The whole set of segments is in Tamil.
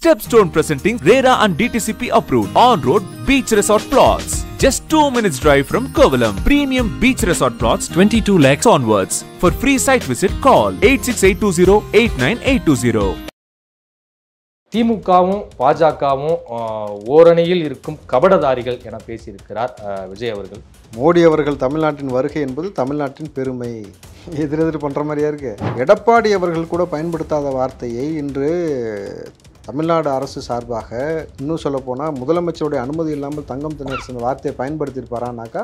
Stepstone presenting RERA and DTCP approved on-road beach resort plots. Just 2 minutes drive from Kovalam. Premium beach resort plots 22 lakhs onwards. For free site visit call 8682089820. திமுகவும் பாஜகவும் ஓரணியில் இருக்கும் கபடதாரிகள் என பேசியிருக்கிறார் விஜய் அவர்கள். மோடி அவர்கள் தமிழ்நாட்டின் வருகை என்பது தமிழ்நாட்டின் பெருமை. எதிரெதிர் பண்ணுற மாதிரியா இருக்கு. எடப்பாடி அவர்கள் கூட பயன்படுத்தாத வார்த்தையை இன்று தமிழ்நாடு அரசு சார்பாக இன்னும் சொல்லப்போனால் முதலமைச்சருடைய அனுமதி இல்லாமல் தங்கம் தென்னரசு அந்த வார்த்தையை பயன்படுத்தியிருப்பாரானாக்கா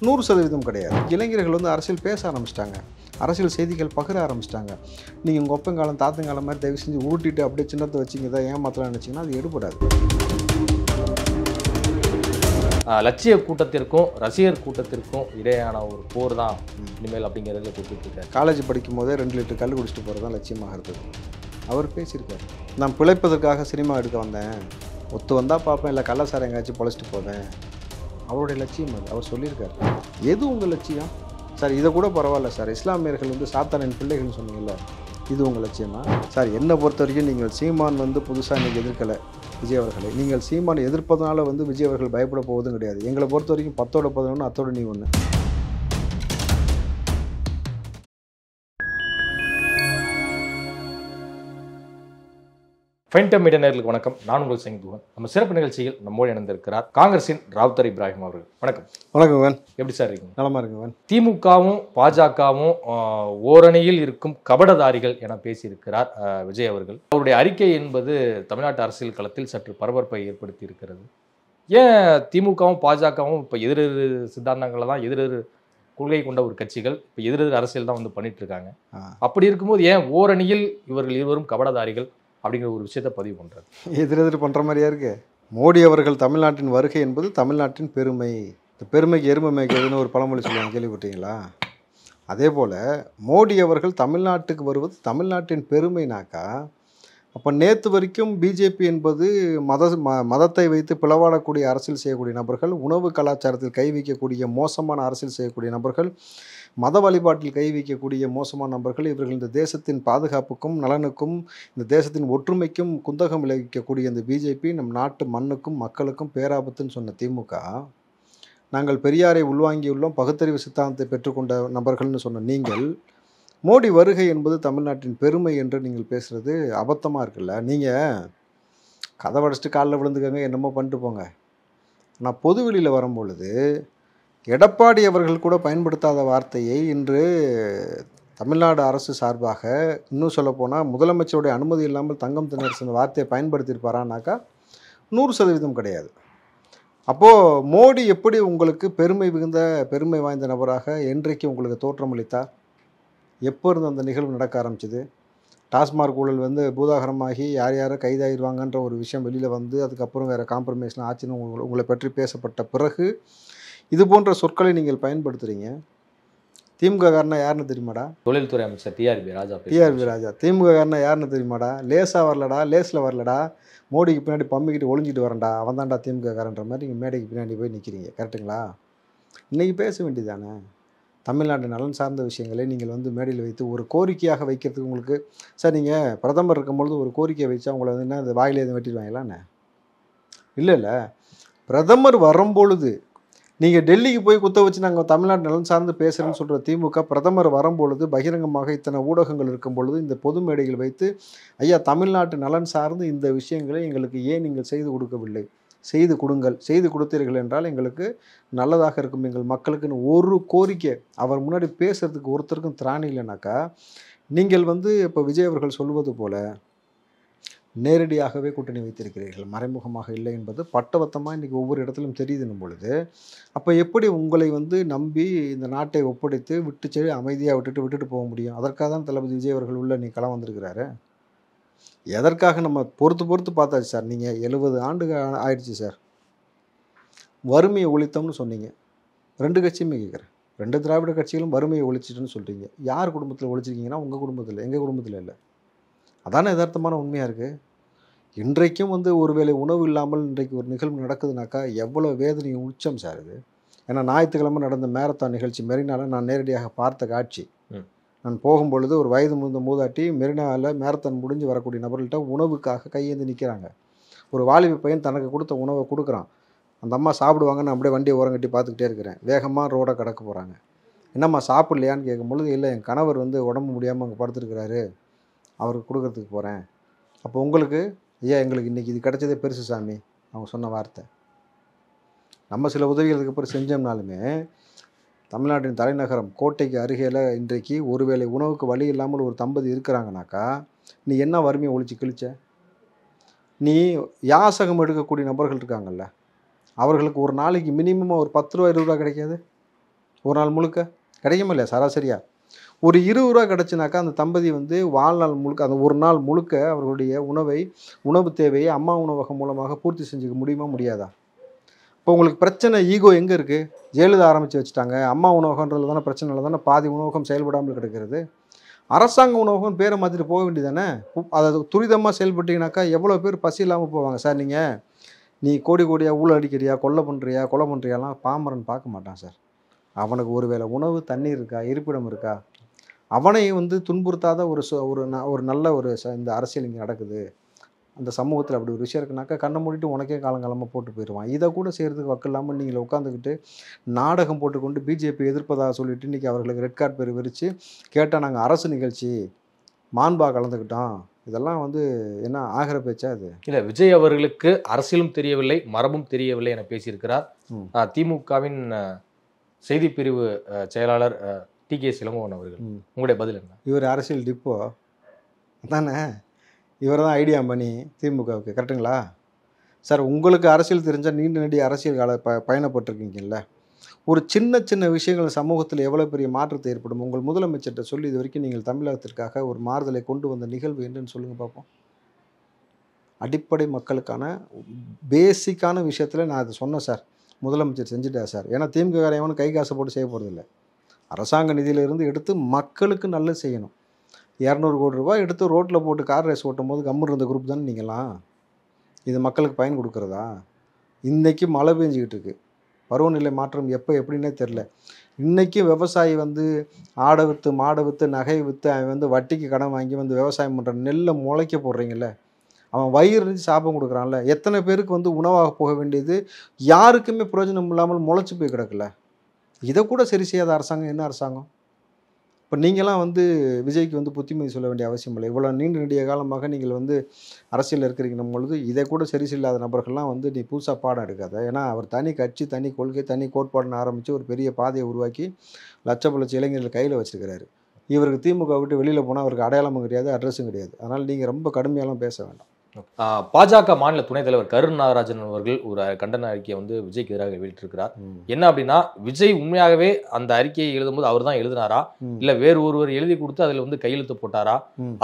100% கிடையாது. இளைஞர்கள் வந்து அரசியல் பேச ஆரம்பிச்சிட்டாங்க, அரசியல் செய்திகள் பகிர ஆரம்பிச்சிட்டாங்க. நீங்கள் உங்கள் ஒப்பங்காலம் தாத்தங்காலம் மாதிரி தயவு செஞ்சு உருட்டிட்டு அப்படியே சின்னத்தை வச்சிங்க தான் ஏமாத்தலாம் நினச்சிங்கன்னா அது எடுபடாது. லட்சிய கூட்டத்திற்கும் ரசிகர் கூட்டத்திற்கும் இடையான ஒரு போர் தான் இனிமேல் அப்படிங்கிறதுல கொடுத்துருக்காரு. காலேஜ் படிக்கும் போதே 2 லிட்டர் கல் குடிச்சிட்டு போகிறது தான் லட்சியமாக இருந்தது. அவர் பேசியிருக்காரு, நான் பிழைப்பதற்காக சினிமா எடுக்க வந்தேன், ஒத்து வந்தால் பார்ப்பேன், இல்லை கள்ளசாரம் எங்கேயாச்சும் பொழைச்சிட்டு போவேன். அவருடைய லட்சியம் அது. அவர் சொல்லியிருக்காரு. எது உங்கள் லட்சியம் சார்? இதை கூட பரவாயில்ல சார், இஸ்லாமியர்கள் வந்து சாத்தானின் பிள்ளைகள்னு சொன்னீங்கல்ல, இது உங்கள் லட்சியமா சார்? என்னை பொறுத்த வரைக்கும் நீங்கள் சீமான் வந்து புதுசாக இன்றைக்கி எதிர்க்கலை விஜய் அவர்களை. நீங்கள் சீமான் எதிர்ப்பதனால வந்து விஜய் அவர்கள் பயப்பட போவதும் கிடையாது. எங்களை பொறுத்த வரைக்கும் 10ஓட 11 அத்தோட நீ ஒன்று. ஃபைன்டம் மீடியா நேயர்களுக்கு வணக்கம். நான் உங்கள் செங்குவன். நம்ம சிறப்பு நிகழ்ச்சியில் நம்மோடு இணைந்திருக்கிறார் காங்கிரசின் ராவுத்தர் இப்ராஹிம் அவர்கள். வணக்கம். வணக்கம். எப்படி சார் இருக்கீங்க? நலமா இருக்குங்க. திமுகவும் பாஜகவும் ஓரணியில் இருக்கும் கபடதாரிகள் என பேசியிருக்கிறார் விஜய் அவர்கள். அவருடைய அறிக்கை என்பது தமிழ்நாட்டு அரசியல் களத்தில் சற்று பரபரப்பை ஏற்படுத்தி இருக்கிறது. ஏன் திமுகவும் பாஜகவும் இப்போ எதிரெதிர் சித்தாந்தங்களை தான், எதிரெதிர் கொள்கை கொண்ட ஒரு கட்சிகள் இப்போ எதிரெதிர் அரசியல் தான் வந்து பண்ணிட்டு இருக்காங்க. அப்படி இருக்கும்போது ஏன் ஓரணியில் இவர்கள் இருவரும் கபடதாரிகள் அப்படிங்கிற ஒரு விஷயத்தை பதிவு பண்ணுறாரு? எதிரெதிர் பண்ணுற மாதிரியா இருக்கு. மோடி அவர்கள் தமிழ்நாட்டின் வருகை என்பது தமிழ்நாட்டின் பெருமை. இந்த பெருமைக்கு எருமை மேய்க்கிறதுன்னு ஒரு பழமொழி சொல்லுவாங்க, கேள்விப்பட்டீங்களா? அதே போல் மோடி அவர்கள் தமிழ்நாட்டுக்கு வருவது தமிழ்நாட்டின் பெருமைனாக்கா, அப்போ நேற்று வரைக்கும் பிஜேபி என்பது மதத்தை வைத்து பிளவாடக்கூடிய அரசியல் செய்யக்கூடிய நபர்கள், உணவு கலாச்சாரத்தில் கை வைக்கக்கூடிய மோசமான அரசியல் செய்யக்கூடிய நபர்கள், மத வழிபாட்டில் கை வைக்கக்கூடிய மோசமான நபர்கள், இவர்கள் இந்த தேசத்தின் பாதுகாப்புக்கும் நலனுக்கும் இந்த தேசத்தின் ஒற்றுமைக்கும் குந்தகம் விளைவிக்கக்கூடிய இந்த பிஜேபி நம் நாட்டு மண்ணுக்கும் மக்களுக்கும் பேராபத்துன்னு சொன்ன திமுக, நாங்கள் பெரியாரை உள்வாங்கியுள்ளோம், பகுத்தறிவு சித்தாந்தத்தை பெற்றுக்கொண்ட நபர்கள்னு சொன்ன நீங்கள், மோடி வருகை என்பது தமிழ்நாட்டின் பெருமை என்று நீங்கள் பேசுகிறது அபத்தமாக இருக்குல்ல. நீங்கள் கதை வடிச்சிட்டு காலில் விழுந்துக்கங்க, என்னமோ பண்ணிட்டு போங்க. நான் பொதுவெளியில் வரும்பொழுது எடப்பாடி அவர்கள் கூட பயன்படுத்தாத வார்த்தையை இன்று தமிழ்நாடு அரசு சார்பாக இன்னும் சொல்லப்போனால் முதலமைச்சருடைய அனுமதி இல்லாமல் தங்கம் தென்னரசு அந்த வார்த்தையை பயன்படுத்தியிருப்பாரானாக்கா 100% கிடையாது. அப்போது மோடி எப்படி உங்களுக்கு பெருமை வாய்ந்த நபராக என்றைக்கு உங்களுக்கு தோற்றமளித்தார்? எப்போ இருந்து அந்த நிகழ்வு நடக்க ஆரம்பிச்சிது? டாஸ்மார்க் ஊழல் வந்து பூதாகரமாகி யார் யாரை கைதாகிடுவாங்கன்ற ஒரு விஷயம் வெளியில் வந்து அதுக்கப்புறம் வேறு காம்ப்ரமைஸ்லாம் ஆச்சுன்னு உங்களை பற்றி பேசப்பட்ட பிறகு இது போன்ற சொற்களை நீங்கள் பயன்படுத்துகிறீங்க. திமுக காரனா யாருன்னு தெரியுமாடா? தொழில்துறை அமைச்சர் டிஆர்பி ராஜா. திமுக காரனா யாருன்னு தெரியுமாடா? லேஸாக வரலடா, லேஸில் வரலடா, மோடிக்கு பின்னாடி பம்மிக்கிட்டு ஒளிஞ்சிட்டு வரேன்டா, அவன் தான்டா திமுக காரன்ற மாதிரி நீங்கள் மேடைக்கு பின்னாடி போய் நிற்கிறீங்க. கரெக்டுங்களா? இன்றைக்கி பேச வேண்டியதானே தமிழ்நாட்டு நலன் சார்ந்த விஷயங்களை நீங்கள் வந்து மேடையில் வைத்து ஒரு கோரிக்கையாக வைக்கிறதுக்கு உங்களுக்கு சார், நீங்கள் பிரதமர் இருக்கும்பொழுது ஒரு கோரிக்கையை வச்சா உங்களை வந்து என்ன அந்த வாயிலே எதுவும் வெட்டிடுவாங்களான்னு? இல்லை, பிரதமர் வரும்பொழுது நீங்கள் டெல்லிக்கு போய் குத்த வச்சு நாங்கள் தமிழ்நாட்டு நலன் சார்ந்து பேசுகிறேன்னு சொல்கிற திமுக, பிரதமர் வரும்பொழுது பகிரங்கமாக இத்தனை ஊடகங்கள் இருக்கும் பொழுது இந்த பொது மேடைகள் வைத்து ஐயா தமிழ்நாட்டு நலன் சார்ந்து இந்த விஷயங்களை எங்களுக்கு ஏன் நீங்கள் செய்து கொடுக்கவில்லை, செய்து கொடுங்கள், செய்து கொடுத்தீர்கள் என்றால் எங்களுக்கு நல்லதாக இருக்கும், எங்கள் மக்களுக்குன்னு ஒரு கோரிக்கை அவர் முன்னாடி பேசுகிறதுக்கு ஒருத்தருக்கும் திராணி இல்லைனாக்கா, நீங்கள் வந்து இப்போ விஜய் அவர்கள் சொல்வது போல் நேரடியாகவே கூட்டணி வைத்திருக்கிறீர்கள், மறைமுகமாக இல்லை என்பது பட்டவத்தமாக இன்றைக்கி ஒவ்வொரு இடத்துலையும் தெரியுதுன்னும் பொழுது, அப்போ எப்படி உங்களை வந்து நம்பி இந்த நாட்டை ஒப்படைத்து அமைதியாக விட்டுட்டு போக முடியும்? அதற்காக தான் தளபதி விஜய் அவர்கள் உள்ள நீ களம் வந்திருக்கிறாரு. எதற்காக நம்ம பொறுத்து பார்த்தாச்சு சார். நீங்கள் 70 ஆண்டுகள் ஆயிடுச்சு சார், வறுமையை ஒழித்தோம்னு சொன்னீங்க. 2 கட்சியுமே கேட்குறேன், 2 திராவிட கட்சிகளும் வறுமையை ஒழிச்சிட்டுன்னு சொல்கிறீங்க. யார் குடும்பத்தில் ஒழிச்சிருக்கீங்கன்னா உங்கள் குடும்பத்தில், எங்கள் குடும்பத்தில் இல்லை. அதானே யதார்த்தமான உண்மையாக இருக்குது. இன்றைக்கும் வந்து ஒருவேளை உணவு இல்லாமல் இன்றைக்கு ஒரு நிகழ்வு நடக்குதுனாக்கா எவ்வளோ வேதனை உச்சம் சார் இது. ஏன்னா ஞாயிற்றுக்கிழமை நடந்த மேரத்தான் நிகழ்ச்சி மெரினால நான் நேரடியாக பார்த்த காட்சி. நான் போகும்பொழுது ஒரு வயது முதிர்ந்த மூதாட்டி மெரினாவில் மேரத்தான் முடிஞ்சு வரக்கூடிய நபர்கள்ட்ட உணவுக்காக கையேந்து நிற்கிறாங்க. ஒரு வாலிப பையன் தனக்கு கொடுத்த உணவை கொடுக்குறான். அந்த அம்மா சாப்பிடுவாங்க, நான் அப்படியே வண்டியை ஓரங்கட்டி பார்த்துக்கிட்டே இருக்கிறேன். வேகமாக ரோடை கடக்க போகிறாங்க. என்னம்மா சாப்பிட்லையான்னு கேட்கும்பொழுது, இல்லை என் கணவர் வந்து உடம்பு முடியாமல் அங்கே படுத்துருக்கிறாரு, அவருக்கு கொடுக்கறதுக்கு போகிறேன். அப்போ உங்களுக்கு ஐயா எங்களுக்கு இன்றைக்கி இது கிடைச்சதே பெருசு சாமி அவங்க சொன்ன வார்த்தை. நம்ம சில உதவிகளுக்கு அப்புறம் செஞ்சோம்னாலுமே தமிழ்நாட்டின் தலைநகரம் கோட்டைக்கு அருகேல இன்றைக்கு ஒருவேளை உணவுக்கு வழி இல்லாமல் ஒரு தம்பதி இருக்கிறாங்கனாக்கா நீ என்ன வறுமையை ஒழிச்சு கிழிச்ச? நீ யாசகம் எடுக்கக்கூடிய நபர்கள் இருக்காங்கல்ல, அவர்களுக்கு ஒரு நாளைக்கு மினிமமாக ஒரு 10 ரூபா 20 ரூபா கிடைக்காது? ஒரு நாள் முழுக்க கிடைக்குமா இல்லையா? சராசரியாக ஒரு 20 ரூபா கிடச்சினாக்கா அந்த தம்பதி வந்து வாழ்நாள் முழுக்க, அந்த ஒரு நாள் முழுக்க அவர்களுடைய உணவு தேவையை அம்மா உணவகம் மூலமாக பூர்த்தி செஞ்சுக்க முடியுமா முடியாதா? இப்போ உங்களுக்கு பிரச்சனை ஈகோ எங்கே இருக்குது? ஜெயலலிதா ஆரம்பித்து வச்சுட்டாங்க. அம்மா உணவகன்றது தானே பிரச்சனையில் தானே பாதி உணவகம் செயல்படாமல் கிடக்கிறது. அரசாங்க உணவகம் பேரை மாற்றிட்டு போக வேண்டியதானே? அதை துரிதமாக செயல்பட்டீங்கன்னாக்கா எவ்வளோ பேர் பசி இல்லாமல் போவாங்க. சார் நீ கோடி கோடியாக ஊழல் அடிக்கிறியா, கொலை பண்ணுறியாலாம் பாமரன் பார்க்க மாட்டான் சார். அவனுக்கு ஒரு வேளை உணவு தண்ணீர் இருக்கா, இருப்பிடம் இருக்கா, அவனை வந்து துன்புறுத்தாத ஒரு நல்ல இந்த அரசியல் இங்கே நடக்குது, அந்த சமூகத்தில் அப்படி ஒரு விஷயம் இருக்குனாக்கா கண்ணை மூடிட்டு உனக்கே காலங்காலமாக போட்டு போயிடுவான். இதை கூட செய்கிறதுக்கு வக்கு இல்லாமல் நீங்கள் உட்காந்துக்கிட்டு நாடகம் போட்டுக்கொண்டு பிஜேபி எதிர்ப்பதாக சொல்லிவிட்டு இன்றைக்கி அவர்களுக்கு ரெட் கார்டு பேர் விரித்து கேட்டால் நாங்கள் அரசு நிகழ்ச்சி மாண்பா கலந்துக்கிட்டோம். இதெல்லாம் வந்து என்ன ஆகிற பேச்சா? அது இல்லை, விஜய் அவர்களுக்கு அரசியலும் தெரியவில்லை, மரபும் தெரியவில்லை என பேசியிருக்கிறார் திமுகவின் செய்திப்பிரிவு செயலாளர் டி.கே. இளங்கோவன் அவர்கள். உங்களுடைய பதில் என்ன? இவர் அரசியல் டிப்போ தானே, இவர் தான் ஐடியா பண்ணி திமுகவுக்கு, கரெக்டுங்களா சார்? உங்களுக்கு அரசியல் தெரிஞ்சால் நீண்ட நெடிய அரசியல் கால பயணப்பட்டிருக்கீங்கல்ல, ஒரு சின்ன சின்ன விஷயங்கள் சமூகத்தில் எவ்வளோ பெரிய மாற்றத்தை ஏற்படும். உங்கள் முதலமைச்சர்கிட்ட சொல்லி இது வரைக்கும் நீங்கள் தமிழகத்திற்காக ஒரு மாறுதலை கொண்டு வந்த நிகழ்வு என்னன்னு சொல்லுங்கள் பார்ப்போம். அடிப்படை மக்களுக்கான பேசிக்கான விஷயத்தில் நான் அதை சொன்னேன் சார், முதலமைச்சர் செஞ்சுட்டா சார். ஏன்னா திமுக எவனும் கை காசை போட்டு செய்ய போகிறதில்ல, அரசாங்க நிதியிலிருந்து எடுத்து மக்களுக்கு நல்லது செய்யணும். 200 கோடி ரூபாய் எடுத்து ரோட்டில் போட்டு கார் ரேஸ் ஓட்டும் போது கம்முன்னு இருந்த குரூப் தானே நீங்களாம். இது மக்களுக்கு பயன் கொடுக்குறதா? இன்றைக்கி மழை பெஞ்சிக்கிட்டு இருக்குது, பருவநிலை மாற்றம் எப்போ எப்படின்னே தெரில. இன்றைக்கி விவசாயி வந்து ஆடை விற்று மாடை விற்று நகை விற்று அவன் வந்து வட்டிக்கு கடன் வாங்கி வந்து விவசாயம் பண்ணுற நெல்லை முளைக்க போடுறீங்கள, அவன் வயிறு இருந்து சாபம் கொடுக்குறான்ல. எத்தனை பேருக்கு வந்து உணவாக போக வேண்டியது யாருக்குமே பிரயோஜனம் இல்லாமல் முளைச்சி போய் கிடக்கல. இதை கூட சரி செய்யாத அரசாங்கம் என்ன அரசாங்கம்? இப்போ நீங்களாம் வந்து விஜய்க்கு வந்து புத்திமதி சொல்ல வேண்டிய அவசியம் இல்லை. இவ்வளோ நீண்ட நெடிய காலமாக நீங்கள் வந்து அரசியலில் இருக்கிறீங்க பொழுது இதை கூட சரி செய்யாத நபர்கள்லாம் வந்து நீ புதுசாக பாடம் எடுக்காத. ஏன்னா அவர் தனி கட்சி, தனி கொள்கை, தனி கோட்பாடுன்னு ஆரம்பித்து ஒரு பெரிய பாதையை உருவாக்கி லட்ச இளைஞர்கள் கையில் வச்சுருக்கிறாரு. இவருக்கு திமுக விட்டு வெளியில் போனால் அவருக்கு அடையாளமும் கிடையாது, அட்ரஸும் கிடையாது. அதனால் நீங்கள் ரொம்ப கடுமையாலாம் பேச வேண்டாம். பாஜக மாநில துணைத் தலைவர் கருண் நாகராஜன் அவர்கள் ஒரு கண்டன அறிக்கையை வந்து விஜய்க்கு எதிராக வெளியிட்டிருக்கிறார். என்ன அப்படின்னா, விஜய் உண்மையாகவே அந்த அறிக்கையை எழுதும்போது அவர் தான் எழுதினாரா, இல்ல வேறு ஒருவர் எழுதி கொடுத்து அதுல வந்து கையெழுத்து போட்டாரா,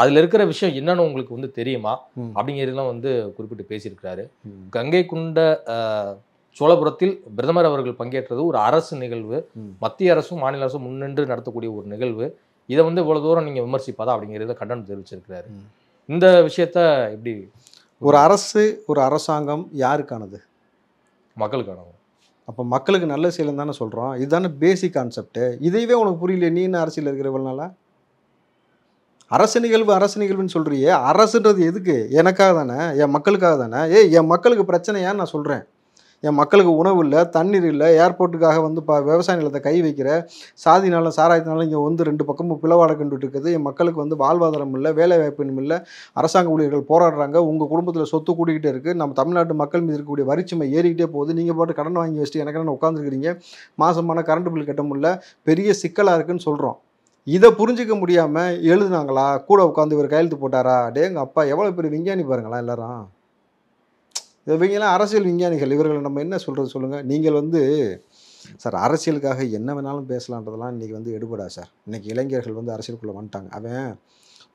அதுல இருக்கிற விஷயம் என்னன்னு உங்களுக்கு வந்து தெரியுமா அப்படிங்கிறதுலாம் வந்து குறிப்பிட்டு பேசியிருக்கிறாரு. கங்கை கொண்ட சோழபுரத்தில் பிரதமர் அவர்கள் பங்கேற்றது ஒரு அரசு நிகழ்வு, மத்திய அரசும் மாநில அரசும் முன்னின்று நடத்தக்கூடிய ஒரு நிகழ்வு. இதை வந்து இவ்வளவு தூரம் நீங்க விமர்சிப்பாதா அப்படிங்கிறத கண்டனம் தெரிவிச்சிருக்கிறாரு. இந்த விஷயத்த எப்படி? ஒரு அரசு, ஒரு அரசாங்கம் யாருக்கானது? மக்களுக்கானது. அப்போ மக்களுக்கு நல்ல செய்யலாம் தானே சொல்கிறோம். இதுதானே பேசிக் கான்செப்ட்டு. இதையவே உனக்கு புரியல, நீ என்ன அரசியல் இருக்கிறவனால? அரசு நிகழ்வுன்னு சொல்கிறியே, அரசுன்றது எதுக்கு? எனக்காக தானே, என் மக்களுக்காக தானே. என் மக்களுக்கு பிரச்சனையான்னு நான் சொல்கிறேன். என் மக்களுக்கு உணவு இல்லை, தண்ணீர் இல்லை, ஏர்போர்ட்டுக்காக வந்து விவசாய நிலத்தை கை வைக்கிற, சாதினாலும் சாராயத்தினாலும் இங்கே வந்து 2 பக்கமும் பிளவாட கண்டுட்டு இருக்குது. என் மக்களுக்கு வந்து வாழ்வாதாரம் இல்லை, வேலை வாய்ப்பு இல்லை, அரசாங்க ஊழியர்கள் போராடுறாங்க, உங்கள் குடும்பத்தில் சொத்து கூட்டிக்கிட்டே இருக்குது, நம்ம தமிழ்நாட்டு மக்கள் மீது இருக்கக்கூடிய வரிச்சுமை ஏறிக்கிட்டே போகுது, நீங்கள் பாட்டு கடன் வாங்கி வச்சுட்டு எனக்கு என்ன உட்காந்துருக்கிறீங்க, மாதமான கரண்ட் பில் கட்ட முடியல, பெரிய சிக்கலாக இருக்குன்னு சொல்கிறோம். இதை புரிஞ்சிக்க முடியாமல் எழுதுனாங்களா, கூட உட்காந்து இவர் கையெழுத்து போட்டாரா? எங்கள் அப்பா எவ்வளோ பெரிய விஞ்ஞானி பாருங்களா எல்லாரும். இவங்கெல்லாம் அரசியல் விஞ்ஞானிகள். இவர்களை நம்ம என்ன சொல்கிறது சொல்லுங்கள். நீங்கள் வந்து சார் அரசியலுக்காக என்ன வேணாலும் பேசலான்றதெல்லாம் இன்றைக்கி வந்து எடுபடா சார். இன்றைக்கி இளைஞர்கள் வந்து அரசியலுக்குள்ளே வந்துட்டாங்க. அவன்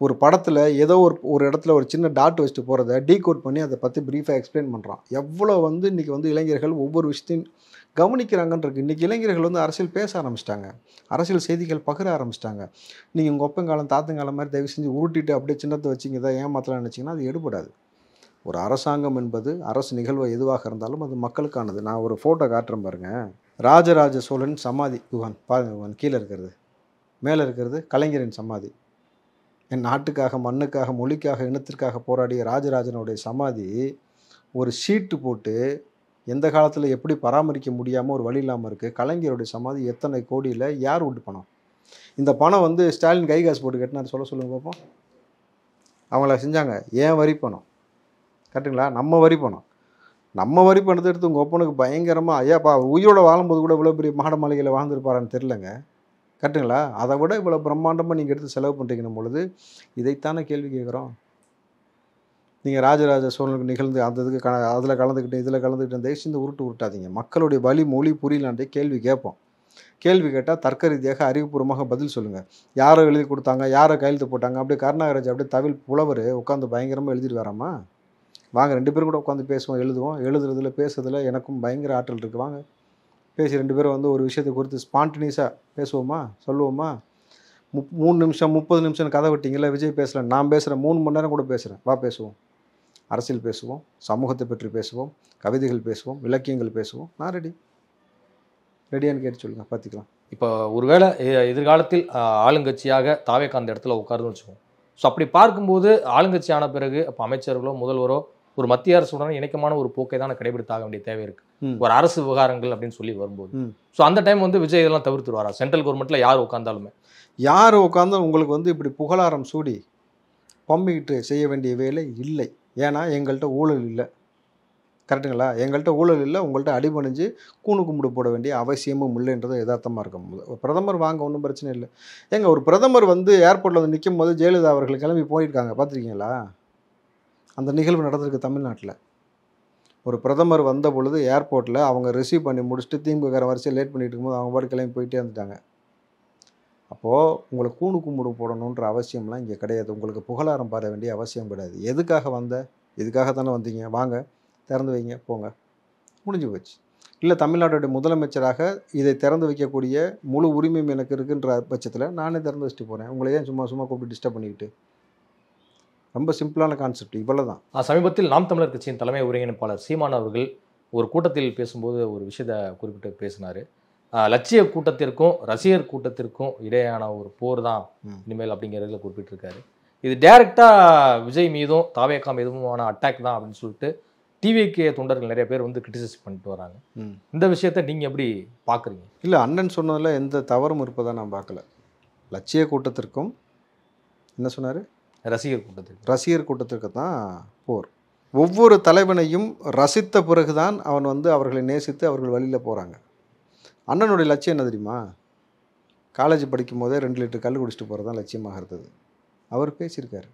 ஒரு படத்தில் ஏதோ ஒரு இடத்துல ஒரு சின்ன டாட் வச்சுட்டு போகிறத டீகோட் பண்ணி அதை பற்றி ப்ரீஃபாக எக்ஸ்பிளைன் பண்ணுறான். எவ்வளோ வந்து இன்றைக்கி வந்து இளைஞர்கள் ஒவ்வொரு விஷயத்தையும் கவனிக்கிறாங்கன்றது. இன்றைக்கி இளைஞர்கள் வந்து அரசியல் பேச ஆரம்பிச்சிட்டாங்க, அரசியல் செய்திகள் பகிர ஆரம்பிச்சிட்டாங்க. நீங்கள் உங்கள் ஒப்பங்காலம் தாத்தங்காலம் மாதிரி தயவு செஞ்சு உருட்டிட்டு அப்படியே சின்னத்தை வச்சிங்க தான் ஏமாத்தலாம் நினச்சிங்கன்னா அது எடுபடாது. ஒரு அரசாங்கம் என்பது அரசு நிகழ்வு எதுவாக இருந்தாலும் அது மக்களுக்கானது. நான் ஒரு ஃபோட்டோ காட்டுறேன் பாருங்கள். ராஜராஜ சோழன் சமாதி குஹன் பாருங்க, கீழே இருக்கிறது மேலே இருக்கிறது கலைஞரின் சமாதி. என் நாட்டுக்காக, மண்ணுக்காக, மொழிக்காக, இனத்திற்காக போராடிய ராஜராஜனுடைய சமாதி ஒரு ஷீட்டு போட்டு எந்த காலத்தில் எப்படி பராமரிக்க முடியாமல் ஒரு வழி இல்லாமல் இருக்குது. கலைஞருடைய சமாதி எத்தனை கோடியில், யார் வீட்டு பணம்? இந்த பணம் வந்து ஸ்டாலின் கை காசு போட்டு கட்டினா சொல்லுங்கள் பார்ப்போம். அவங்கள செஞ்சாங்க. ஏன் வரி பணம்? கரெக்டுங்களா? நம்ம வரி பணம். நம்ம வரி பணத்தை எடுத்து உங்கள் ஒப்பனுக்கு பயங்கரமாக ஐயாப்பா உயிரோடு வாழும்போது கூட இவ்வளோ பெரிய மாட மாளிகையில் வாழ்ந்துருப்பாரான்னு தெரிலங்க. கரெக்டுங்களா? அதை விட இவ்வளோ பிரம்மாண்டமாக நீங்கள் எடுத்து செலவு பண்ணுறீங்கன்னும் பொழுது இதைத்தானே கேள்வி கேட்குறோம். நீங்கள் ராஜராஜ சோழனுக்கு நிகழ்ந்து அந்த இதுக்கு அதில் கலந்துக்கிட்டு இதில் கலந்துக்கிட்டு தயவுசெய்து உருட்டாதீங்க. மக்களுடைய வழி மொழி புரியலான்ட்டே கேள்வி கேட்போம். கேள்வி கேட்டால் தர்க்க ரீதியாக அறிவுபூர்வமாக பதில் சொல்லுங்கள். யாரோ எழுதி கொடுத்தாங்க, யாரோ கையெழுத்து போட்டாங்க, அப்படியே கருணாகராஜ் அப்படியே தவில் புலவர் உட்காந்து பயங்கரமாக எழுதிட்டு வராமா? வாங்க 2 பேரும் கூட உட்காந்து பேசுவோம், எழுதுவோம். எழுதுறதுல பேசுறதுல எனக்கும் பயங்கர ஆற்றல் இருக்குது. வாங்க பேசி 2 பேரும் வந்து ஒரு விஷயத்தை குறித்து ஸ்பான்டினியஸாக பேசுவோமா, சொல்லுவோமா? 3 நிமிஷம் 30 நிமிஷம் கதை விட்டீங்களா? விஜய் பேசல, நான் பேசுகிறேன், 3 மணி நேரம் கூட பேசுகிறேன். வா பேசுவோம். அரசியல் பேசுவோம், சமூகத்தை பற்றி பேசுவோம், கவிதைகள் பேசுவோம், இலக்கியங்கள் பேசுவோம். நான் ரெடியான்னு கேட்டு சொல்லுங்கள், பார்த்துக்கலாம். இப்போ ஒருவேளை எதிர்காலத்தில் ஆளுங்கட்சியாக தாவேக்கா அந்த இடத்துல உட்காருன்னு வச்சுக்கோம். ஸோ அப்படி பார்க்கும்போது ஆளுங்கட்சி ஆன பிறகு அப்போ அமைச்சர்களோ முதல்வரோ ஒரு மத்திய அரசுடன் இணக்கமான ஒரு போக்கை தான் கடைபிடித்தாக வேண்டிய தேவை இருக்குது. ஒரு அரசு விவகாரங்கள் அப்படின்னு சொல்லி வரும்போது ஸோ அந்த டைம் வந்து விஜய் இதெல்லாம் தவிர்த்துருவாரா? சென்ட்ரல் கவர்மெண்ட்ல யார் உட்காந்தாலுமே, யார் உட்காந்தாலும் உங்களுக்கு வந்து இப்படி புகழாரம் சூடி பம்பிக்கிட்டு செய்ய வேண்டிய வேலை இல்லை. ஏன்னா எங்கள்கிட்ட ஊழல் இல்லை. கரெக்டுங்களா? எங்கள்கிட்ட ஊழல் இல்லை. உங்கள்கிட்ட அடிபணிஞ்சு கூணு கும்பிடு போட வேண்டிய அவசியமும் இல்லைன்றது யதார்த்தமாக இருக்கும் போது ஒரு பிரதமர் வாங்க ஒன்றும் பிரச்சனை இல்லை. ஏங்க ஒரு பிரதமர் வந்து ஏர்போர்ட்டில் வந்து நிற்கும் போது ஜெயலலிதா அவர்கள் கிளம்பி போயிருக்காங்க, பார்த்துருக்கீங்களா? அந்த நிகழ்வு நடந்திருக்கு தமிழ்நாட்டில். ஒரு பிரதமர் வந்த பொழுது ஏர்போர்ட்டில் அவங்க ரிசீவ் பண்ணி முடிச்சுட்டு திமுக வரிசையை லேட் பண்ணிட்டு இருக்கும்போது அவங்க பாட்டு கிளம்பி போயிட்டே இருந்துட்டாங்க. அப்போது உங்களுக்கு கூணு கும்பிடு போடணுன்ற அவசியம்லாம் இங்கே கிடையாது. உங்களுக்கு புகழாரம் பாட வேண்டிய அவசியம் கிடையாது. எதுக்காக வந்த? இதுக்காக தானே வந்தீங்க, வாங்க திறந்து வைங்க போங்க, முடிஞ்சு போச்சு. இல்லை தமிழ்நாட்டுடைய முதலமைச்சராக இதை திறந்து வைக்கக்கூடிய முழு உரிமையும் எனக்கு இருக்குன்ற பட்சத்தில் நானே திறந்து வச்சுட்டு போகிறேன். உங்களை ஏன் சும்மா கூப்பிட்டு டிஸ்டர்ப் பண்ணிக்கிட்டு? ரொம்ப சிம்பிளான கான்செப்ட், இவ்வளோ தான். சமீபத்தில் நாம் தமிழர் கட்சியின் தலைமை ஒருங்கிணைப்பாளர் சீமான் அவர்கள் ஒரு கூட்டத்தில் பேசும்போது ஒரு விஷயத்தை குறிப்பிட்டு பேசினார். லட்சிய கூட்டத்திற்கும் ரசிகர் கூட்டத்திற்கும் இடையான ஒரு போர் தான் இனிமேல் அப்படிங்கிறதுல குறிப்பிட்டிருக்காரு. இது டைரெக்டாக விஜய் மீதும் தாவேக்கா மீதுமான அட்டாக் தான் அப்படின்னு சொல்லிட்டு டிவிகே தொண்டர்கள் நிறைய பேர் வந்து கிரிட்டிசைஸ் பண்ணிட்டு வராங்க. இந்த விஷயத்தை நீங்கள் எப்படி பார்க்குறீங்க? இல்லை, அண்ணன் சொன்னதில் எந்த தவறும் இருப்பதாக நான் பார்க்கல. லட்சிய கூட்டத்திற்கும் என்ன சொன்னார்? ரசிகர் கூட்டத்திற்கு தான் போர். ஒவ்வொரு தலைவனையும் ரசித்த பிறகுதான் அவன் வந்து அவர்களை நேசித்து அவர்கள் வழியில் போகிறாங்க. அண்ணனுடைய லட்சியம் என்ன தெரியுமா? காலேஜ் படிக்கும் போதே 2 லிட்டர் கல் குடிச்சிட்டு போகிறது தான் லட்சியமாக இருந்தது. அவர் பேசியிருக்காரு.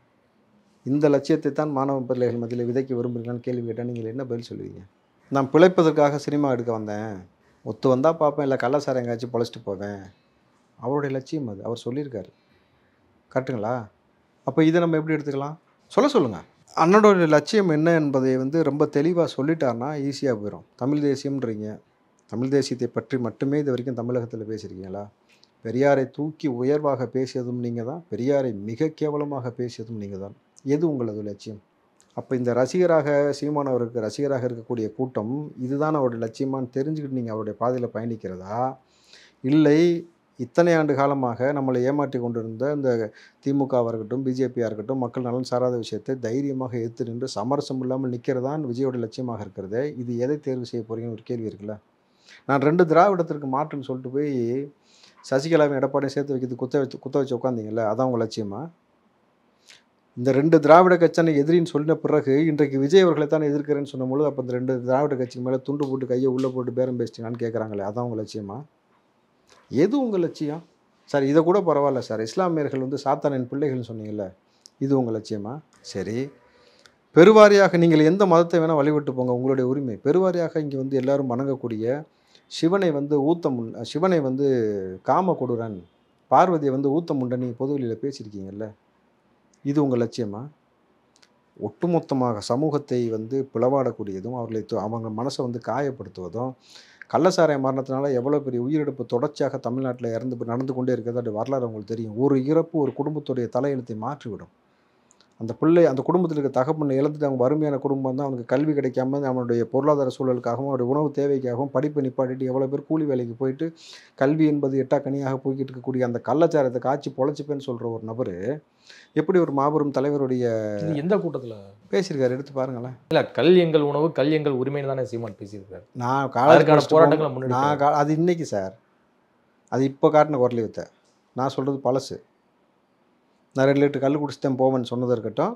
இந்த லட்சியத்தை தான் மாணவ பிள்ளைகள் மத்தியில் விதைக்க விரும்புகிறீங்களான்னு கேள்வி கேட்டால் நீங்கள் என்ன பதில் சொல்லுவீங்க? நான் பிழைப்பதற்காக சினிமா எடுக்க வந்தேன், ஒத்து வந்தால் பார்ப்பேன், இல்லை கள்ளசாரம் எங்கேயாச்சும் பொழைச்சிட்டு போவேன். அவருடைய லட்சியம் அது, அவர் சொல்லியிருக்காரு. கரெக்டுங்களா? அப்போ இதை நம்ம எப்படி எடுத்துக்கலாம்? சொல்லுங்கள். அண்ணனுடைய லட்சியம் என்ன என்பதை வந்து ரொம்ப தெளிவாக சொல்லிட்டாருன்னா ஈஸியாக போயிடும். தமிழ் தேசியம்ன்றீங்க, தமிழ் தேசியத்தை பற்றி மட்டுமே இது வரைக்கும் தமிழகத்தில் பேசியிருக்கீங்களா? பெரியாரை தூக்கி உயர்வாக பேசியதும் நீங்கள் தான், பெரியாரை மிக கேவலமாக பேசியதும் நீங்கள் தான். எது உங்களது லட்சியம்? அப்போ இந்த ரசிகராக சீமானவருக்கு ரசிகராக இருக்கக்கூடிய கூட்டம் இதுதான் அவருடைய லட்சியமானு தெரிஞ்சுக்கிட்டு நீங்கள் அவருடைய பாதையில் பயணிக்கிறதா, இல்லை இத்தனை ஆண்டு காலமாக நம்மளை ஏமாற்றி கொண்டிருந்த இந்த திமுகவாக இருக்கட்டும், பிஜேபியாக இருக்கட்டும், மக்கள் நலன் சாராத விஷயத்தை தைரியமாக எதிர்த்து நின்று சமரசம் இல்லாமல் நிற்கிறதான் விஜயோட லட்சியமாக இருக்கிறது. இது எதை தேர்வு செய்ய போகிறீங்கன்னு ஒரு கேள்வி இருக்குல்ல. நான் 2 திராவிடத்திற்கு மாற்றுன்னு சொல்லிட்டு போய் சசிகலாவையும் எடப்பாடியும் சேர்த்து வைக்கிறது குத்த வச்சு உட்காந்தீங்கல்ல, அதான் உங்கள் லட்சியமா? இந்த 2 திராவிட கட்சியான எதிரின்னு சொன்ன பிறகு இன்றைக்கு விஜய் அவர்களை தான் எதிர்க்கிறேன்னு சொன்னபோது அப்போ இந்த 2 திராவிட கட்சி மேலே துண்டு போட்டு கையை உள்ளே போட்டு பேரம் பேசிட்டீங்கன்னு கேட்குறாங்களே, அதான் உங்கள் லட்சியமா? எது உங்கள் லட்சியம்? சார் இதை கூட பரவாயில்ல சார், இஸ்லாமியர்கள் வந்து சாத்தானின் பிள்ளைகள்னு சொன்னீங்கல்ல, இது உங்கள் லட்சியமா? சரி, பெருவாரியாக நீங்கள் எந்த மதத்தை வேணால் வழிபட்டு போங்க, உங்களுடைய உரிமை. பெருவாரியாக இங்கே வந்து எல்லோரும் வணங்கக்கூடிய சிவனை வந்து சிவனை வந்து காம கொடுரன், பார்வதியை வந்து ஊத்தமுண்டன் நீங்கள் பொதுவெளியில் பேசியிருக்கீங்கல்ல, இது உங்கள் லட்சியமா? ஒட்டுமொத்தமாக சமூகத்தை வந்து பிளவாடக்கூடியதும் அவங்க மனசை வந்து காயப்படுத்துவதும், கள்ளசாராய மரணத்தினால எவ்வளோ பெரிய உயிரிழப்பு தொடர்ச்சியாக தமிழ்நாட்டில் நடந்து கொண்டே இருக்கிறது. அது வரலாறு உங்களுக்கு தெரியும். ஒரு இறப்பு ஒரு குடும்பத்துடைய தலையெழுத்தை மாற்றிவிடும். அந்த பிள்ளை அந்த குடும்பத்தில் இருக்க தகப்பனை இழந்துட்டு அவங்க வறுமையான குடும்பம் தான் அவனுக்கு கல்வி கிடைக்காம அவனுடைய பொருளாதார சூழலுக்காகவும் அவருடைய உணவு தேவைக்காகவும் படிப்பை நிப்பாட்டிட்டு எவ்வளோ பேர் கூலி வேலைக்கு போயிட்டு கல்வி என்பது எட்டா கனியாக போய்கிட்டு இருக்கக்கூடிய அந்த கள்ளச்சாரத்தை காய்ச்சி பொழைச்சிப்பேன்னு சொல்கிற ஒரு நபர் எப்படி ஒரு மாபெரும் தலைவருடைய எந்த கூட்டத்தில் பேசியிருக்காரு எடுத்து பாருங்களேன். இல்லை, கல் எங்கள் உணவு, கல் எங்கள் உரிமைன்னு தானே சீமான் பேசியிருக்காரு. நான் காலேஜ் போராட்டங்களை முன்னாடி அது இன்னைக்கு சார், அது இப்போ காட்டின குரலி வித்த. நான் சொல்கிறது பழசு. நான் 2 லிட்டர் கல் குடிச்சுட்டேன் போவேன்னு சொன்னது இருக்கட்டும்.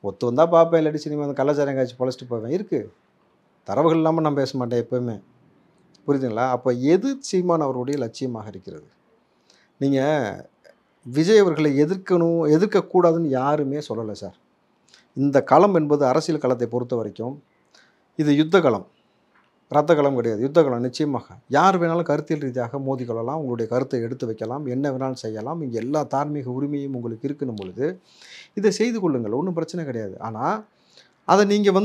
ஒத்து வந்தால் பார்ப்பேன், இல்லாட்டி சினிமா அந்த கள்ளச்சாரம் காய்ச்சி பொழைச்சிட்டு போவேன். இருக்குது, தரவுகள் இல்லாமல் நான் பேச மாட்டேன் எப்போவுமே. புரியுதுங்களா? அப்போ எது சீமான் அவருடைய லட்சியமாக இருக்கிறது? நீங்கள் விஜய் அவர்களை எதிர்க்கக்கூடாதுன்னு யாருமே சொல்லலை சார். இந்த களம் என்பது அரசியல் களத்தை பொறுத்த வரைக்கும் இது யுத்த களம், ரத்த களம் கிடையாது, யுத்த களம். நிச்சயமாக யார் வேணாலும் கருத்தியல் ரீதியாக மோதிக்கொள்ளலாம், உங்களுடைய கருத்தை எடுத்து வைக்கலாம், என்ன வேணாலும் செய்யலாம். இங்கே எல்லா தார்மீக உரிமையும் உங்களுக்கு இருக்கணும் பொழுது இதை செய்து கொள்ளுங்கள், ஒன்றும் பிரச்சனை கிடையாது. ஆனால் அதை நீங்கள்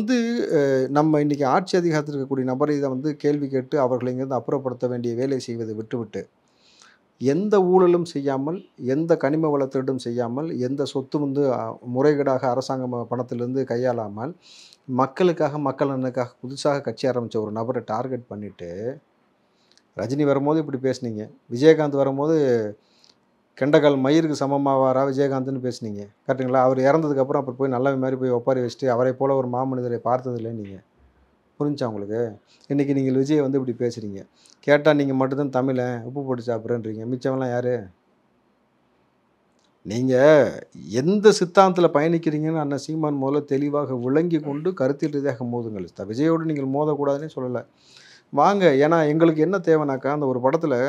நம்ம இன்றைக்கி ஆட்சி அதிகாரத்தில் இருக்கக்கூடிய நபரை இதை கேள்வி கேட்டு அவர்களை இங்கேருந்து அப்புறப்படுத்த வேண்டிய வேலை செய்வதை விட்டுவிட்டு எந்த ஊழலும் செய்யாமல், எந்த கனிம வளத்தீடும் செய்யாமல், எந்த சொத்து முறைகேடாக அரசாங்க பணத்திலிருந்து கையாளாமல் மக்களுக்காக, மக்கள் நலனுக்காக புதுசாக கட்சி ஆரம்பித்த ஒரு நபரை டார்கெட் பண்ணிவிட்டு, ரஜினி வரும்போது இப்படி பேசுனீங்க, விஜயகாந்த் வரும்போது கெண்டக்கால் மயிருக்கு சமமாவாரா விஜயகாந்த்னு பேசுனீங்க, கரெக்டுங்களா? அவர் இறந்ததுக்கப்புறம் அப்புறம் போய் நல்ல மாதிரி போய் ஒப்பாரி வச்சுட்டு அவரை போல் ஒரு மாமனிதரை பார்த்ததில்லை. நீங்கள் புரிஞ்சா உங்களுக்கு? இன்றைக்கி நீங்கள் விஜயை இப்படி பேசுகிறீங்க. கேட்டால் நீங்கள் மட்டும்தான் தமிழன் உப்பு போட்டு சாப்பிட்றேன்றீங்க, மிச்சமெல்லாம் யார்? நீங்கள் எந்த சித்தாந்தத்தில் பயணிக்கிறீங்கன்னு அண்ணன் சீமான் முதல்ல தெளிவாக விளங்கி கொண்டு கருத்தியல் ரீதியாக மோதுங்கள். விஜயோடு நீங்கள் மோதக்கூடாதுன்னு சொல்லலை, வாங்க. ஏன்னா எங்களுக்கு என்ன தேவைனாக்கா, அந்த ஒரு படத்தில்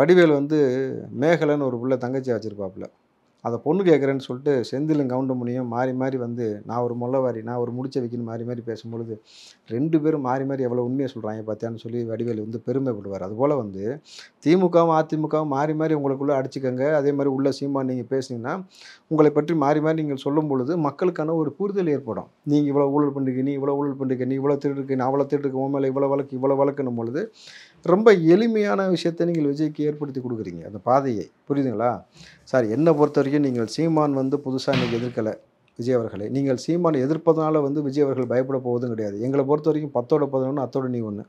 வடிவேல் மேகலைன்னு ஒரு பிள்ளை தங்கச்சியாக வச்சுருப்பாப்புல, அதை பொண்ணு கேட்குறேன்னு சொல்லிட்டு செந்திலும் கவுண்டமணியும் மாறி மாறி நான் ஒரு முள்ளவாரி, நான் ஒரு முடிச்ச வைக்கணும் மாறி மாறி பேசும்பொழுது 2 பேரும் மாறி மாறி எவ்வளோ உண்மையை சொல்கிறாங்க பார்த்தியான்னு சொல்லி வடிவேல் பெருமைப்படுவார். அதுபோல் திமுகவும் அதிமுகவும் மாறி மாறி உங்களுக்குள்ளே அடிச்சுக்கங்க. அதே மாதிரி உள்ள சீமான் நீங்கள் பேசுனீங்கன்னா உங்களை பற்றி மாறி மாறி நீங்கள் சொல்லும் பொழுது மக்களுக்கான ஒரு புரிதல் ஏற்படும். நீங்கள் இவ்வளோ ஊழல் பண்ணுறீங்க, நீ இவ்வளோ ஊழல் பண்ணுறீங்க, நீ இவ்வளோ திருடுக்கு, நான் அவ்வளோ திருடுக்கு, உன் மேலே இவ்வளோ வழக்குன்னும் பொழுது ரொம்ப எளிமையான விஷயத்தை நீங்கள் விஜய்க்கு ஏற்படுத்தி கொடுக்குறீங்க, அந்த பாதையை. புரியுதுங்களா சார்? என்னை பொறுத்த வரைக்கும் நீங்கள் சீமான் புதுசாக இன்றைக்கி எதிர்க்கலை விஜய் அவர்களை. நீங்கள் சீமான் எதிர்ப்பதனால விஜய் அவர்கள் பயப்பட போவதும் கிடையாது. எங்களை பொறுத்த வரைக்கும் 10ஓட 11 அத்தோட நீ ஒன்று.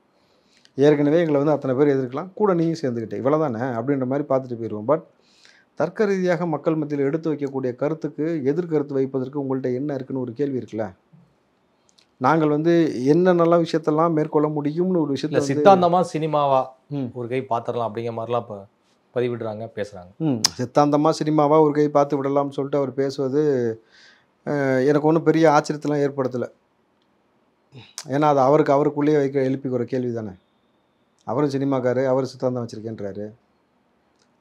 ஏற்கனவே எங்களை அத்தனை பேர் எதிர்க்கலாம், கூட நீயும் சேர்ந்துக்கிட்டே, இவ்வளோ தானே அப்படின்ற மாதிரி பார்த்துட்டு போயிடுவோம். பட் தர்க்க ரீதியாக மக்கள் மத்தியில் எடுத்து வைக்கக்கூடிய கருத்துக்கு எதிர்கருத்து வைப்பதற்கு உங்கள்கிட்ட என்ன இருக்குன்னு ஒரு கேள்வி இருக்குல்ல. நாங்கள் என்ன நல்ல விஷயத்தெல்லாம் மேற்கொள்ள முடியும்னு ஒரு விஷயத்த சித்தாந்தமா சினிமாவா ஒரு கை பாத்திரலாம் அப்படிங்கிற மாதிரிலாம் இப்போ பதிவிடுறாங்க, பேசுகிறாங்க. சித்தாந்தமாக சினிமாவா ஒரு கை பார்த்து விடலாம்னு சொல்லிட்டு அவர் பேசுவது எனக்கு ஒன்றும் பெரிய ஆச்சரியத்தெல்லாம் ஏற்படுத்தலை. ஏன்னா அது அவருக்குள்ளேயே எழுப்பிக்கிற கேள்வி தானே. அவரும் சினிமாக்காரு, அவர் சித்தாந்தம் வச்சுருக்கேன்றாரு.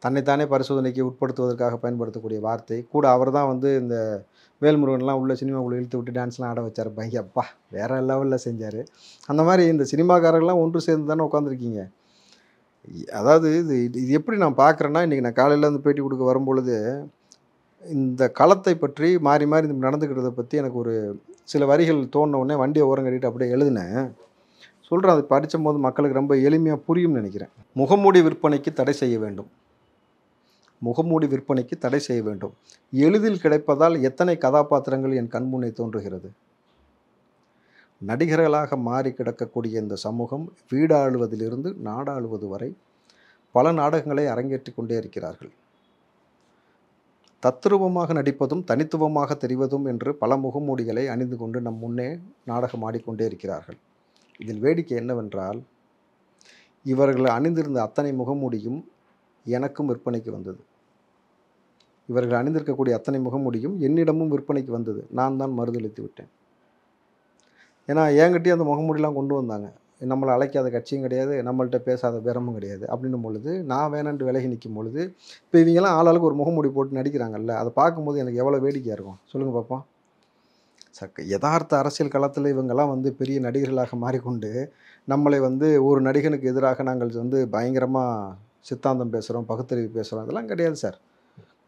தன்னைத்தானே பரிசோதனைக்கு உட்படுத்துவதற்காக பயன்படுத்தக்கூடிய வார்த்தை கூட. அவர் தான் இந்த வேல்முருகன்லாம் உள்ள சினிமாவுக்குள்ளே இழுத்து விட்டு டான்ஸ்லாம் ஆட வச்சார். அப்பா வேறு லெவலில் செஞ்சார். அந்த மாதிரி இந்த சினிமாக்காரர்கள்லாம் ஒன்று சேர்ந்து தானே உட்காந்துருக்கீங்க. அதாவது இது எப்படி நான் பார்க்குறேன்னா, இன்றைக்கி நான் காலையில் பேட்டி கொடுக்க வரும்பொழுது இந்த களத்தை பற்றி மாறி மாறி நடந்துக்கிட்டதை பற்றி எனக்கு ஒரு சில வரிகள் தோணுன உடனே வண்டியை ஓரம் கட்டிட்டு அப்படியே எழுதினேன். சொல்கிறேன், அதை படித்த போது மக்களுக்கு ரொம்ப எளிமையாக புரியும்னு நினைக்கிறேன். முகமூடி விற்பனைக்கு தடை செய்ய வேண்டும், முகமூடி விற்பனைக்கு தடை செய்ய வேண்டும். எளிதில் கிடைப்பதால் எத்தனை கதாபாத்திரங்கள் என் கண்முன்னே தோன்றுகிறது. நடிகர்களாக மாறி கிடக்கக்கூடிய இந்த சமூகம் வீடாளுவதிலிருந்து நாடாளுவது வரை பல நாடகங்களை அரங்கேற்றி கொண்டே இருக்கிறார்கள். தத்ரூபமாக நடிப்பதும் தனித்துவமாக தெரிவதும் என்று பல முகமூடிகளை அணிந்து கொண்டு நம் முன்னே நாடகம் ஆடிக்கொண்டே இருக்கிறார்கள். இதில் வேடிக்கை என்னவென்றால், இவர்கள் அணிந்திருந்த அத்தனை முகமூடியும் எனக்கும் விற்பனைக்கு வந்தது. இவர்கள் அணிந்திருக்கக்கூடிய அத்தனை முகமூடியும் என்னிடமும் விற்பனைக்கு வந்தது. நான் தான் மறுதளித்து விட்டேன். ஏன்னா என்கிட்டயே அந்த முகமூடிலாம் கொண்டு வந்தாங்க. நம்மளை அழைக்காத கட்சியும் கிடையாது, நம்மள்கிட்ட பேசாத பேரமும் கிடையாது. அப்படின்னும் பொழுது நான் வேணான்ட்டு விலகி நிற்கும் பொழுது இப்போ இவங்கெல்லாம் ஆளாளுக்கு ஒரு முகமூடி போட்டு நடிக்கிறாங்கல்ல, அதை பார்க்கும்போது எனக்கு எவ்வளோ வேடிக்கையாக இருக்கும் சொல்லுங்கள் பார்ப்போம். யதார்த்த அரசியல் களத்தில் இவங்கெல்லாம் பெரிய நடிகர்களாக மாறிக்கொண்டு நம்மளை ஒரு நடிகனுக்கு எதிராக நாங்கள் பயங்கரமாக சித்தாந்தம் பேசுகிறோம், பகுத்தறிவு பேசுகிறோம், அதெல்லாம் கிடையாது சார்.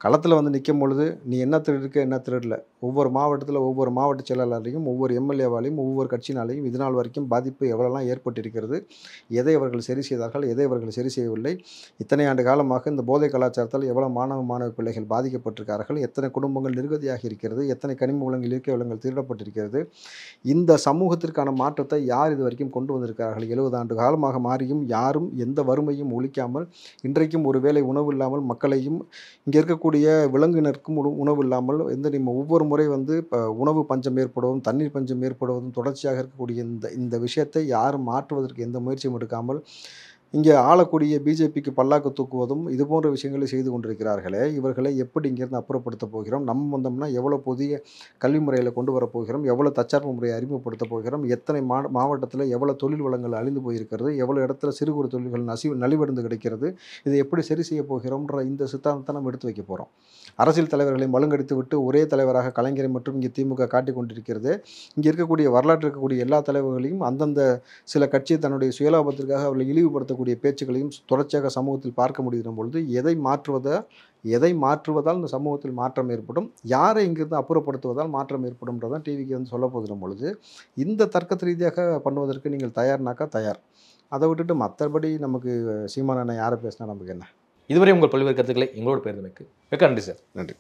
களத்தில் வந்து நிற்கும் பொழுது நீ என்ன திருடிருக்க என்ன திருடல, ஒவ்வொரு மாவட்டத்தில் ஒவ்வொரு மாவட்ட செயலாளரையும் ஒவ்வொரு எம்எல்ஏவாலையும் ஒவ்வொரு கட்சியினாலையும் இது நாள் வரைக்கும் பாதிப்பு எவ்வளோலாம் ஏற்பட்டிருக்கிறது, எதை அவர்கள் சரி செய்தார்கள், எதை அவர்கள் சரி செய்யவில்லை, இத்தனை ஆண்டு காலமாக இந்த போதை கலாச்சாரத்தால் எவ்வளோ மாணவ பிள்ளைகள் பாதிக்கப்பட்டிருக்கிறார்கள், எத்தனை குடும்பங்கள் நிர்கதியாகி இருக்கிறது, எத்தனை கனிம வளங்கள் இயற்கை வளங்கள் திருடப்பட்டிருக்கிறது, இந்த சமூகத்திற்கான மாற்றத்தை யார் இது வரைக்கும் கொண்டு வந்திருக்கிறார்கள். 70 ஆண்டு காலமாக மாறியும் யாரும் எந்த வறுமையும் ஒழிக்காமல் இன்றைக்கும் ஒரு வேளை உணவு இல்லாமல் மக்களையும் இங்கே இருக்கக்கூடிய விலங்கினருக்கும் உணவு இல்லாமல் ஒவ்வொரு முறை வந்து இப்போ உணவு பஞ்சம் ஏற்படுவதும் தண்ணீர் பஞ்சம் ஏற்படுவதும் தொடர்ச்சியாக இருக்கக்கூடிய இந்த விஷயத்தை யாரும் மாற்றுவதற்கு எந்த முயற்சியும் எடுக்காமல் இங்கே ஆளக்கூடிய பிஜேபிக்கு பல்லாக்கு தூக்குவதும் இது போன்ற விஷயங்களை செய்து கொண்டிருக்கிறார்களே, இவர்களை எப்படி இங்கேருந்து அப்புறப்படுத்த போகிறோம், நம்ம வந்தோம்னா எவ்வளோ புதிய கல்வி முறையில் கொண்டு வரப்போகிறோம், எவ்வளோ தற்சார்பு முறையை அறிமுகப்படுத்த போகிறோம், எத்தனை மாவட்டத்தில் எவ்வளோ தொழில் வளங்கள் அழிந்து போயிருக்கிறது, எவ்வளோ இடத்துல சிறு குறு தொழில்கள் நலிவடைந்து கிடைக்கிறது, இதை எப்படி சரி செய்ய போகிறோம்ன்ற இந்த சித்தாந்தத்தை நம்ம எடுத்து வைக்க போகிறோம். அரசியல் தலைவர்களை மழுங்கடித்து விட்டு ஒரே தலைவராக கலைஞரை மற்றும் இங்கே திமுக காட்டிக் கொண்டிருக்கிறது. இங்கே இருக்கக்கூடிய வரலாற்று இருக்கக்கூடிய எல்லா தலைவர்களையும் அந்தந்த சில கட்சியை தன்னுடைய சுயலாபத்திற்காக அவர்களை இழிவுபடுத்தக்கூடிய பேச்சுக்களையும் தொடர்ச்சியாக சமூகத்தில் பார்க்க முடிகிற பொழுது எதை மாற்றுவதால் இந்த சமூகத்தில் மாற்றம் ஏற்படும், யாரை இங்கிருந்து அப்புறப்படுத்துவதால் மாற்றம் ஏற்படும்ன்றதான் டிவிக்கு வந்து சொல்ல போகிற பொழுது இந்த தர்க்கத்து ரீதியாக பண்ணுவதற்கு நீங்கள் தயார்னாக்கா தயார். அதை விட்டுட்டு மற்றபடி நமக்கு சீமானண்ணன் யாரை பேசினா நமக்கு என்ன. இதுவரை உங்கள் பல்வேறு கருத்துக்களை எங்களோடு பேர்ந்தமைக்கு மிக்க நன்றி சார். நன்றி.